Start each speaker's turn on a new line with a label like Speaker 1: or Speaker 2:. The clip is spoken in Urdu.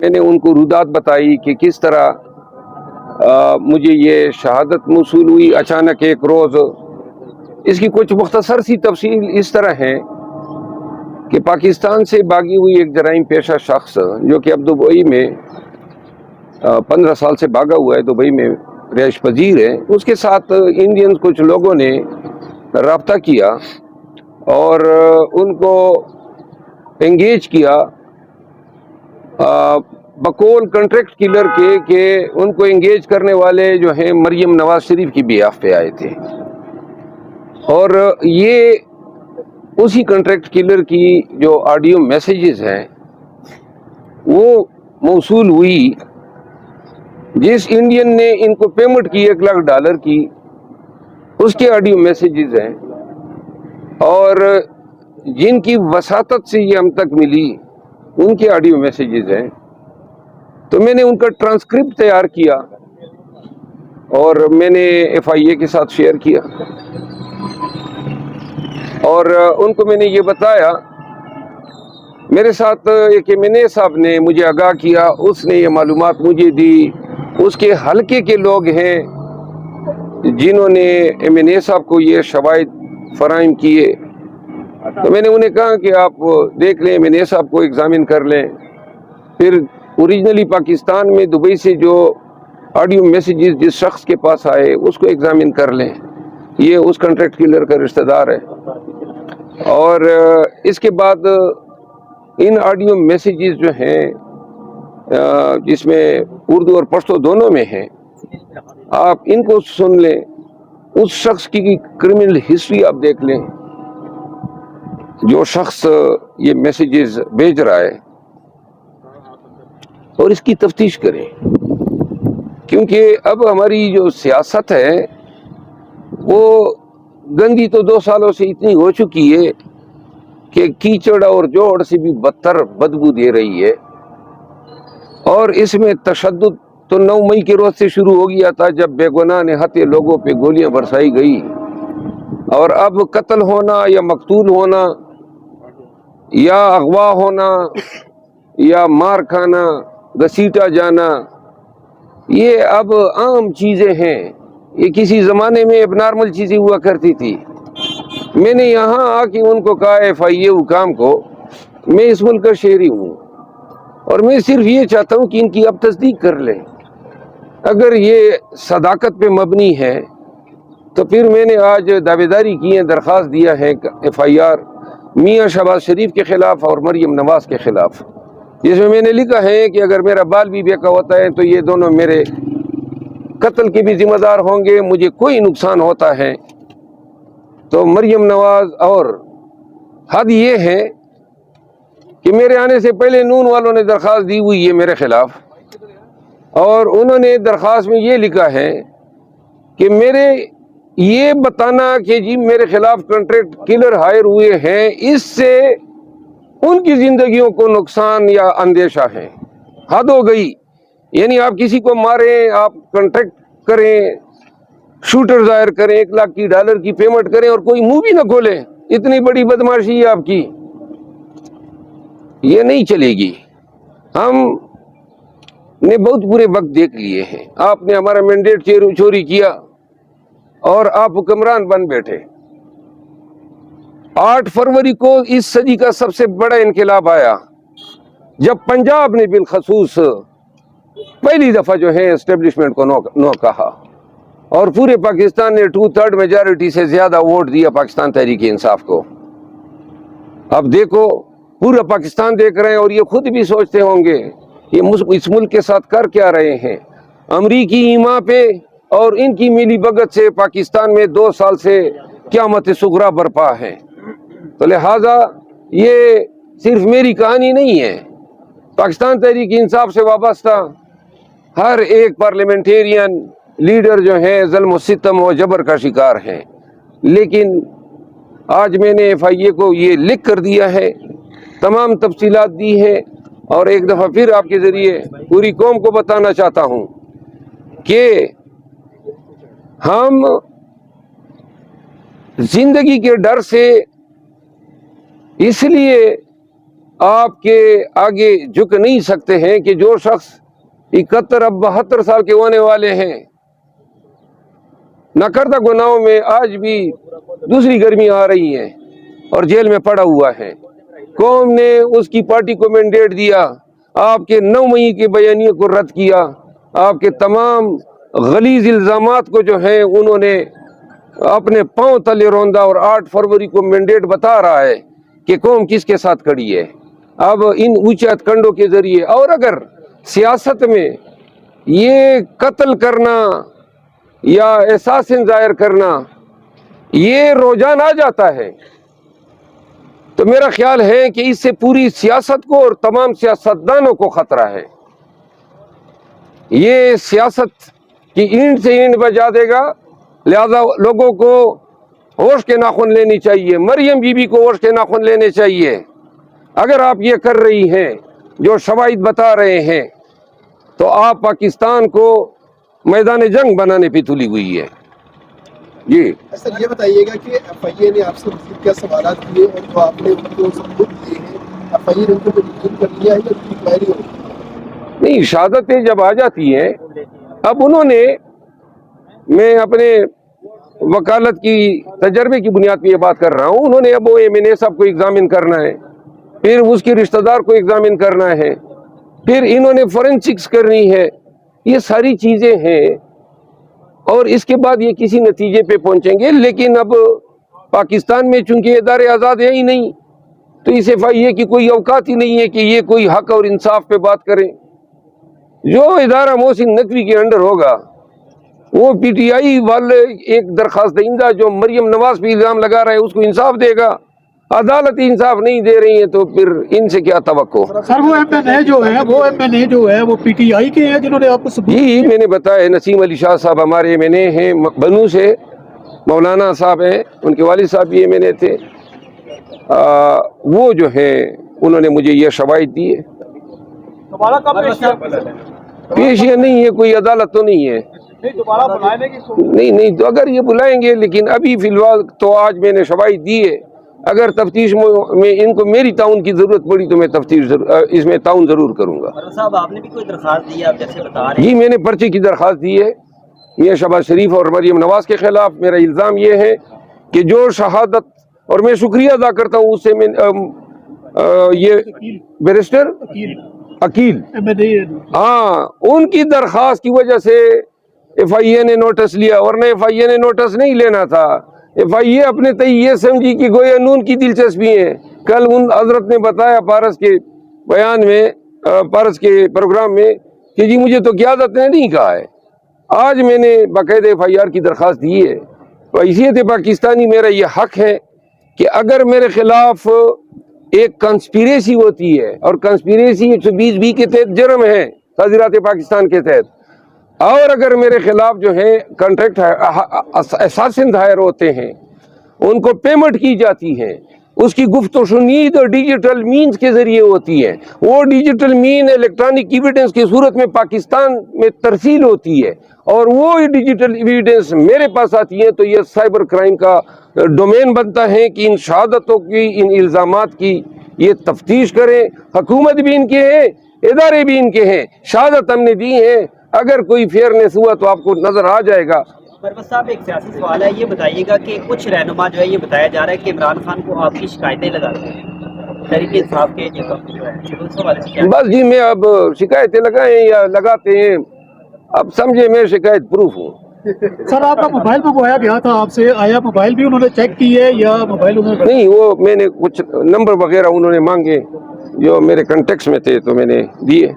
Speaker 1: میں نے ان کو رودات بتائی کہ کس طرح مجھے یہ شہادت موصول ہوئی اچانک ایک روز۔ اس کی کچھ مختصر سی تفصیل اس طرح ہے کہ پاکستان سے باغی ہوئی ایک جرائم پیشہ شخص جو کہ اب دبئی میں 15 سال سے بھاگا ہوا ہے، دبئی میں رہائش پذیر ہے، اس کے ساتھ انڈین کچھ لوگوں نے رابطہ کیا اور ان کو انگیج کیا بقول کنٹریکٹ کلر کے، کہ ان کو انگیج کرنے والے جو ہیں مریم نواز شریف کی بیاف پہ آئے تھے، اور یہ اسی کنٹریکٹ کلر کی جو آڈیو میسیجز ہیں وہ موصول ہوئی، جس انڈین نے ان کو پیمنٹ کی $1,00,000 کی، اس کے آڈیو میسیجز ہیں، اور جن کی وساطت سے یہ ہم تک ملی ان کے آڈیو میسیجز ہیں۔ تو میں نے ان کا ٹرانسکرپٹ تیار کیا اور میں نے FIA کے ساتھ شیئر کیا، اور ان کو میں نے یہ بتایا۔ میرے ساتھ ایک MNA صاحب نے مجھے آگاہ کیا، اس نے یہ معلومات مجھے دی، اس کے حلقے کے لوگ ہیں جنہوں نے MNA صاحب کو یہ شواہد فراہم کیے۔ تو میں نے انہیں کہا کہ آپ دیکھ لیں، MNA صاحب کو ایگزامن کر لیں، پھر اوریجنلی پاکستان میں دبئی سے جو آڈیو میسیجز جس شخص کے پاس آئے اس کو ایگزامن کر لیں، یہ اس کنٹریکٹ کلر کا رشتہ دار ہے۔ اور اس کے بعد ان آڈیو میسیجز جو ہیں جس میں اردو اور پشتو دونوں میں ہیں، آپ ان کو سن لیں، اس شخص کی کرمنل ہسٹری آپ دیکھ لیں جو شخص یہ میسیجز بھیج رہا ہے، اور اس کی تفتیش کریں، کیونکہ اب ہماری جو سیاست ہے وہ گندی تو 2 سالوں سے اتنی ہو چکی ہے کہ کیچڑ اور جوڑ سے بھی بدتر بدبو دے رہی ہے، اور اس میں تشدد تو 9 مئی کے روز سے شروع ہو گیا تھا جب بے گناہ نہتے لوگوں پہ گولیاں برسائی گئی، اور اب قتل ہونا یا مقتول ہونا یا اغوا ہونا یا مار کھانا، گھسیٹا جانا، یہ اب عام چیزیں ہیں۔ یہ کسی زمانے میں اب نارمل چیزیں ہوا کرتی تھی۔ میں نے یہاں آ کے ان کو کہا FIA حکام کو، میں اس ملک کا شہری ہوں اور میں صرف یہ چاہتا ہوں کہ ان کی اب تصدیق کر لیں۔ اگر یہ صداقت پہ مبنی ہے تو پھر میں نے آج دعویداری کی ہے، درخواست دیا ہے FIR میاں شہباز شریف کے خلاف اور مریم نواز کے خلاف، جس میں نے لکھا ہے کہ اگر میرا بال بھی بیکا ہوتا ہے تو یہ دونوں میرے قتل کے بھی ذمہ دار ہوں گے، مجھے کوئی نقصان ہوتا ہے تو مریم نواز، اور حد یہ ہے کہ میرے آنے سے پہلے نون والوں نے درخواست دی ہوئی ہے میرے خلاف، اور انہوں نے درخواست میں یہ لکھا ہے کہ میرے یہ بتانا کہ جی میرے خلاف کنٹریکٹ کلر ہائر ہوئے ہیں، اس سے ان کی زندگیوں کو نقصان یا اندیشہ ہے۔ حد ہو گئی، یعنی آپ کسی کو ماریں، آپ کنٹریکٹ کریں، شوٹر ظاہر کریں، $1,00,000 کی پیمنٹ کریں اور کوئی منہ بھی نہ کھولیں، اتنی بڑی بدماشی ہے آپ کی، یہ نہیں چلے گی۔ ہم نے بہت برے وقت دیکھ لیے ہیں، آپ نے ہمارا مینڈیٹ چوری کیا اور آپ حکمران بن بیٹھے۔ 8 فروری کو اس صدی کا سب سے بڑا انقلاب آیا جب پنجاب نے بالخصوص پہلی دفعہ جو ہے اسٹیبلشمنٹ کو نو کہا، اور پورے پاکستان نے 2/3 میجارٹی سے زیادہ ووٹ دیا پاکستان تحریک انصاف کو۔ اب دیکھو، پورا پاکستان دیکھ رہے ہیں اور یہ خود بھی سوچتے ہوں گے یہ اس ملک کے ساتھ کر کیا رہے ہیں۔ امریکی ایما پہ اور ان کی ملی بھگت سے پاکستان میں 2 سال سے قیامت صغریٰ برپا ہے۔ تو لہٰذا یہ صرف میری کہانی نہیں ہے، پاکستان تحریک انصاف سے وابستہ ہر ایک پارلیمنٹیرین لیڈر جو ہیں ظلم و ستم و جبر کا شکار ہیں۔ لیکن آج میں نے FIA کو یہ لکھ کر دیا ہے، تمام تفصیلات دی ہے، اور ایک دفعہ پھر آپ کے ذریعے پوری قوم کو بتانا چاہتا ہوں کہ ہم زندگی کے ڈر سے اس لیے آپ کے آگے جھک نہیں سکتے ہیں کہ جو شخص 71 اب 72 سال کے ہونے والے ہیں، نہ کردہ گناہوں میں آج بھی دوسری گرمی آ رہی ہے اور جیل میں پڑا ہوا ہے، قوم نے اس کی پارٹی کو مینڈیٹ دیا، آپ کے 9 مئی کے بیانیے کو رد کیا، آپ کے تمام غلیظ الزامات کو جو ہیں انہوں نے اپنے پاؤں تلے روندا، اور 8 فروری کو مینڈیٹ بتا رہا ہے کہ قوم کس کے ساتھ کھڑی ہے۔ اب ان اونچے ہتھکنڈوں کے ذریعے، اور اگر سیاست میں یہ قتل کرنا یا احساسن ظاہر کرنا یہ رجحان آ جاتا ہے تو میرا خیال ہے کہ اس سے پوری سیاست کو اور تمام سیاستدانوں کو خطرہ ہے۔ یہ سیاست کی اینٹ سے اینٹ بجا دے گا، لہذا لوگوں کو ہوش کے ناخن لینی چاہیے، مریم بی بی کو ہوش کے ناخن لینے چاہیے۔ اگر آپ یہ کر رہی ہیں جو شواہد بتا رہے ہیں تو آپ پاکستان کو میدان جنگ بنانے پہ تلی ہوئی ہے۔ جی
Speaker 2: سر یہ بتائیے گا کہ ایف آئی اے نے آپ سے مزید کیا سوالات کیے اور جو آپ نے ان کو ثبوت دیے ہیں، ایف آئی اے نے ان کو یقین کر لیا ہے یا انکوائری ہو؟
Speaker 1: نہیں، شہادتیں جب آ جاتی ہیں، اب انہوں نے، میں اپنے وکالت کی تجربے کی بنیاد پہ یہ بات کر رہا ہوں، انہوں نے اب وہ M&A صاحب کو ایگزامن کرنا ہے، پھر اس کے رشتہ دار کو ایگزامن کرنا ہے، پھر انہوں نے فورینسکس کرنی ہے، یہ ساری چیزیں ہیں، اور اس کے بعد یہ کسی نتیجے پہ پہنچیں گے۔ لیکن اب پاکستان میں چونکہ ادارے آزاد ہیں ہی نہیں، تو اس FIA کی کوئی اوقات ہی نہیں ہے کہ یہ کوئی حق اور انصاف پہ بات کریں۔ جو ادارہ محسن نقوی کے انڈر ہوگا، وہ PTI والے ایک درخواست دہندہ جو مریم نواز پہ الزام لگا رہا ہے اس کو انصاف دے گا، عدالت انصاف نہیں دے رہی ہے تو پھر ان سے کیا توقع؟
Speaker 3: سر وہ M&A جو ہے وہ PTI کے ہیں جنہوں نے آپ کو ثبوت
Speaker 1: جی میں نے بتایا، نسیم علی شاہ صاحب ہمارے M&A ہیں بنو سے، مولانا صاحب ہیں، ان کے والد صاحب بھی M&A تھے، وہ جو ہیں انہوں نے مجھے یہ شواہد دی ہے۔
Speaker 3: دوبارہ کب
Speaker 1: پیش یہ نہیں ہے، کوئی عدالت تو نہیں ہے،
Speaker 3: دوبارہ بلانے کی
Speaker 1: نہیں تو اگر یہ بلائیں گے، لیکن ابھی فی الوقت تو آج میں نے شواہد دی ہے، اگر تفتیش میں ان کو میری تعاون کی ضرورت پڑی تو میں تفتیش اس میں تعاون ضرور کروں گا۔
Speaker 4: صاحب آپ نے بھی کوئی درخواست دی ہے، آپ جیسے بتا رہے ہیں؟
Speaker 1: جی میں نے پرچے کی درخواست دی ہے، میاں شہباز شریف اور مریم نواز کے خلاف۔ میرا الزام یہ ہے کہ جو شہادت، اور میں شکریہ ادا کرتا ہوں اس سے، میں یہ بیرسٹر عقیل، ہاں، ان کی درخواست کی وجہ سے FIA نے نوٹس لیا، ورنہ FIA نے نوٹس نہیں لینا تھا۔ FIA اپنے تئیں یہ سمجھی کہ گویا نون کی دلچسپی ہے۔ کل ان حضرت نے بتایا پارس کے بیان میں، پارس کے پروگرام میں، کہ جی مجھے تو قیادت نے نہیں کہا ہے۔ آج میں نے باقاعدہ FIR کی درخواست دی ہے۔ حیثیت پاکستانی میرا یہ حق ہے کہ اگر میرے خلاف ایک کنسپیریسی ہوتی ہے، اور کنسپیریسی 120B کے تحت جرم ہے تعزیرات پاکستان کے تحت، اور اگر میرے خلاف جو ہے کنٹریکٹ اساسن دائر ہوتے ہیں، ان کو پیمنٹ کی جاتی ہے، اس کی گفت و شنید اور ڈیجیٹل مینز کے ذریعے ہوتی ہے، وہ ڈیجیٹل مین الیکٹرانک ایویڈنس کی صورت میں پاکستان میں ترسیل ہوتی ہے، اور وہ ڈیجیٹل ایویڈنس میرے پاس آتی ہے، تو یہ سائبر کرائم کا ڈومین بنتا ہے کہ ان شہادتوں کی، ان الزامات کی یہ تفتیش کریں۔ حکومت بھی ان کے ہیں، ادارے بھی ان کے ہیں، شہادت ہم نے دی ہے، اگر کوئی فیئرنیس ہوا تو آپ کو نظر آ جائے گا۔
Speaker 4: پرویز صاحب ایک سیاسی سوال ہے، یہ بتائیے گا کہ کچھ رہنما جو ہے یہ بتایا جا رہا ہے کہ عمران خان کو آپ کی شکایتیں لگاتے ہیں تحریک انصاف کے جو ہے، اس حوالے سے کیا؟
Speaker 1: بس جی میں اب شکایتیں لگائیں یا لگاتے ہیں، اب سمجھے میں شکایت پروف ہوں۔
Speaker 3: سر آپ کا موبائل منگوایا گیا تھا آپ سے، آیا موبائل بھی انہوں نے چیک کی ہے یا موبائل انہوں نے؟
Speaker 1: نہیں، وہ میں نے کچھ نمبر وغیرہ انہوں نے مانگے جو میرے کنٹیکٹس میں تھے تو میں نے دیے۔